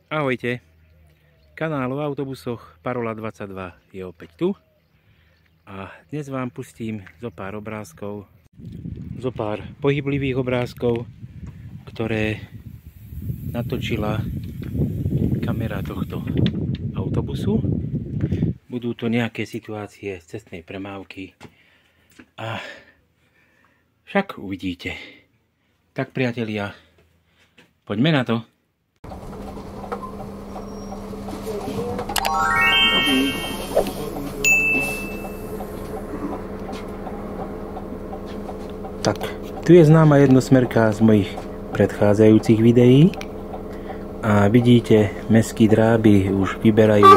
Ahojte, kanál o autobusoch Parola 22 je opäť tu a dnes vám pustím zo pár obrázkov, zo pár pohyblivých obrázkov, ktoré natočila kamera tohto autobusu. Budú to nejaké situácie z cestnej premávky a však uvidíte. Tak priatelia, poďme na to. Tak, tu je známa jednosmerka z mojich predchádzajúcich videí a vidíte, mestskí dráby už vyberajú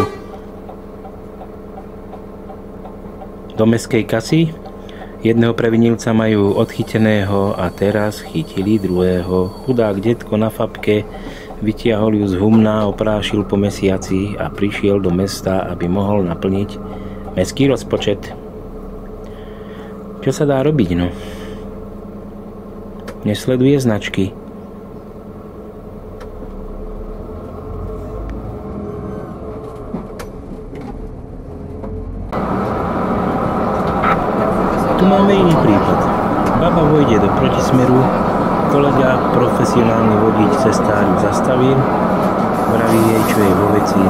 do mestskej kasy. Jedného previnilca majú odchyteného a teraz chytili druhého. Chudák detko na fabke vytiahol ju z humna, oprášil po mesiaci a prišiel do mesta, aby mohol naplniť mestský rozpočet. Čo sa dá robiť, no? Nesleduje značky. Tu máme iný prípad. Baba vojde do protismeru, kolega, profesionálny vodič cestár ju zastavil, vraví jej, čo je vo veci.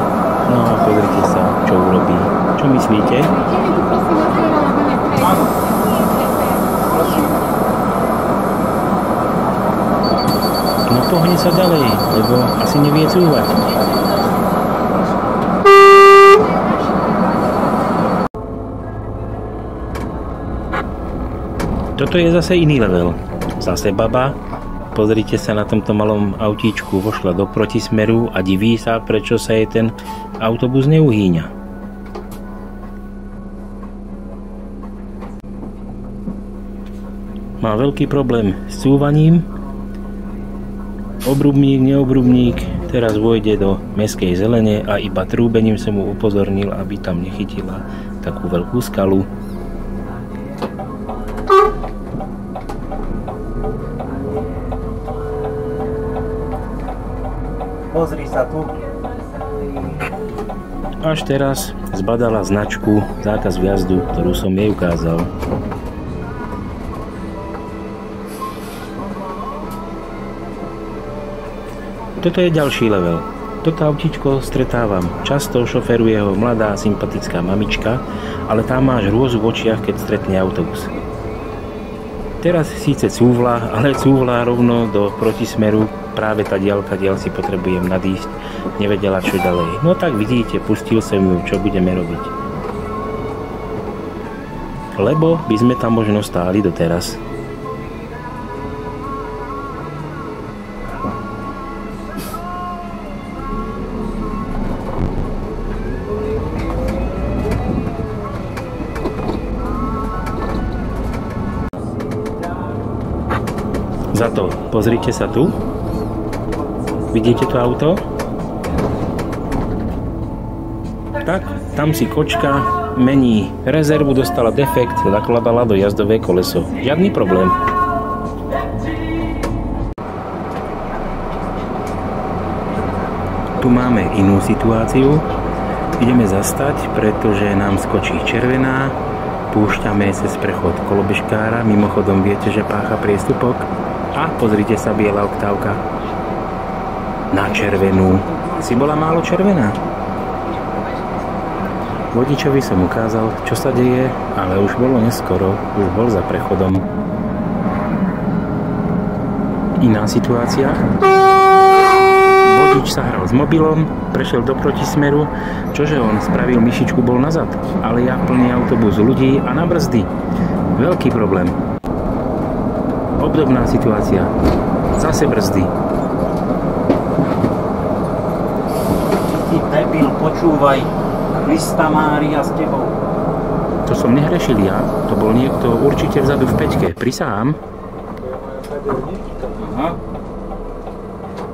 No a pozrite sa, čo urobí. Čo myslíte? No pohni sa ďalej, lebo asi nevie cúvať. Toto je zase iný level. Zase baba, pozrite sa, na tomto malom autíčku vošla do protismeru a diví sa, prečo sa jej ten autobus neuhýňa. Má veľký problém s cúvaním. Obrubník, neobrubník, teraz vojde do mestskej zelene a iba trúbením som mu upozornil, aby tam nechytila takú veľkú skalu. Pozri sa tu. Až teraz zbadala značku zákaz vjazdu, ktorú som jej ukázal. Toto je ďalší level. Toto autíčko stretávam často, šoferuje ho mladá, sympatická mamička, ale tá má hrôzu v očiach, keď stretne autobus. Teraz síce cúvla, ale cúvla rovno do protismeru, práve tá diaľka, diaľ si potrebujem nadísť, nevedela čo ďalej. No tak vidíte, pustil som ju, čo budeme robiť. Lebo by sme tam možno stáli doteraz. Za to, pozrite sa tu. Vidíte to auto? Tak, tam si kočka mení rezervu, dostala defekt, zakladala do jazdové koleso. Žiadny problém. Tu máme inú situáciu. Ideme zastať, pretože nám skočí červená. Púšťame cez prechod kolobežkára. Mimochodom viete, že pácha priestupok. A pozrite sa, biela oktávka. Na červenú. Si bola málo červená. Vodičovi som ukázal, čo sa deje, ale už bolo neskoro. Už bol za prechodom. Iná situácia. Vodič sa hral s mobilom, prešiel do protismeru. Čože on spravil, myšičku bol nazad. Ale ja plný autobus ľudí a na brzdy. Veľký problém. Obdobná situácia. Zase brzdy. Ty debil, počúvaj. Krista Mária s tebou. To som nehrešil ja. To bol niekto určite vzadu v peťke. Prisahám. Aha.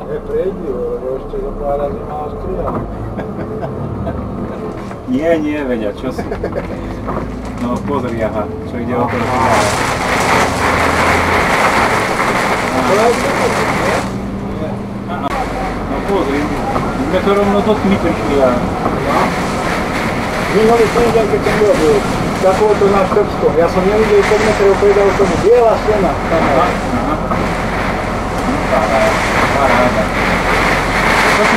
Neprejdi, lebo ešte za pár razy máš kriať. Nie, vedia, čo si. No pozri, aha, čo ide o to. No pozri, sme to rovno do tmy prišli a... Minulý týždeň, keď som robil, takovo to na Štrbskom. Ja som nevidel 5 metrov predal tomu. Biela stena. Aha. Paráda. Ak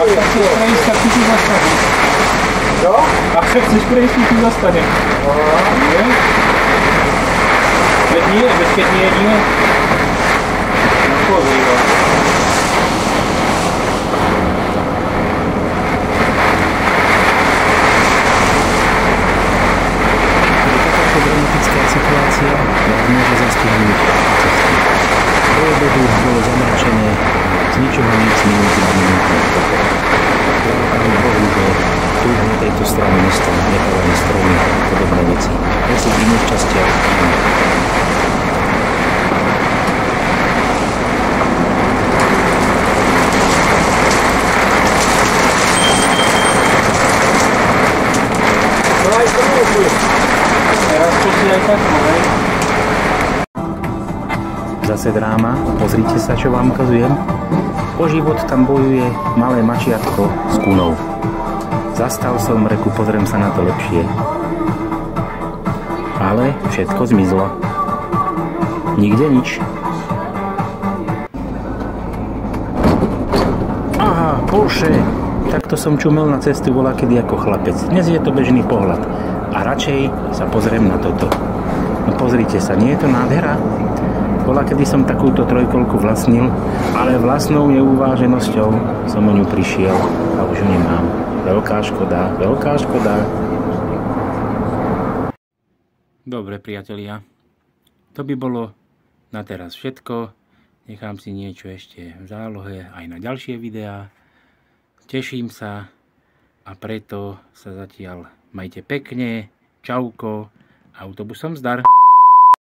chceš prejsť, tak si tu zastane. Čo? Ak chceš prejsť, tu zastane. Nie? Veď keď nie. No pozri ho. Dramatická situácia vás môže zastihnúť na ceste. Do obedu bolo zamračené, z ničoho nic minúty na minútu. Chvála Pánu Bohu, že tu na tejto strane mesta nechávajú stromy a podobné veci. Veci v iných častiach. No aj to môžu. Teraz čo si aj tak, hej? Zase dráma, pozrite sa, čo vám ukazujem. O život tam bojuje malé mačiatko s kunou. Zastal som, reku, pozriem sa na to lepšie. Ale všetko zmizlo. Nikde nič. Aha, Porsche! Takto som čumel na cestu voľakedy ako chlapec. Dnes je to bežný pohľad. A radšej sa pozriem na toto. No pozrite sa, nie je to nádhera? Voľakedy som takúto trojkolku vlastnil, ale vlastnou neuváženosťou som o ňu prišiel a už ju nemám. Veľká škoda, veľká škoda. Dobre, priatelia, to by bolo na teraz všetko. Nechám si niečo ešte v zálohe aj na ďalšie videá. Teším sa a preto sa zatiaľ majte pekne. Čauko. Autobusom zdar.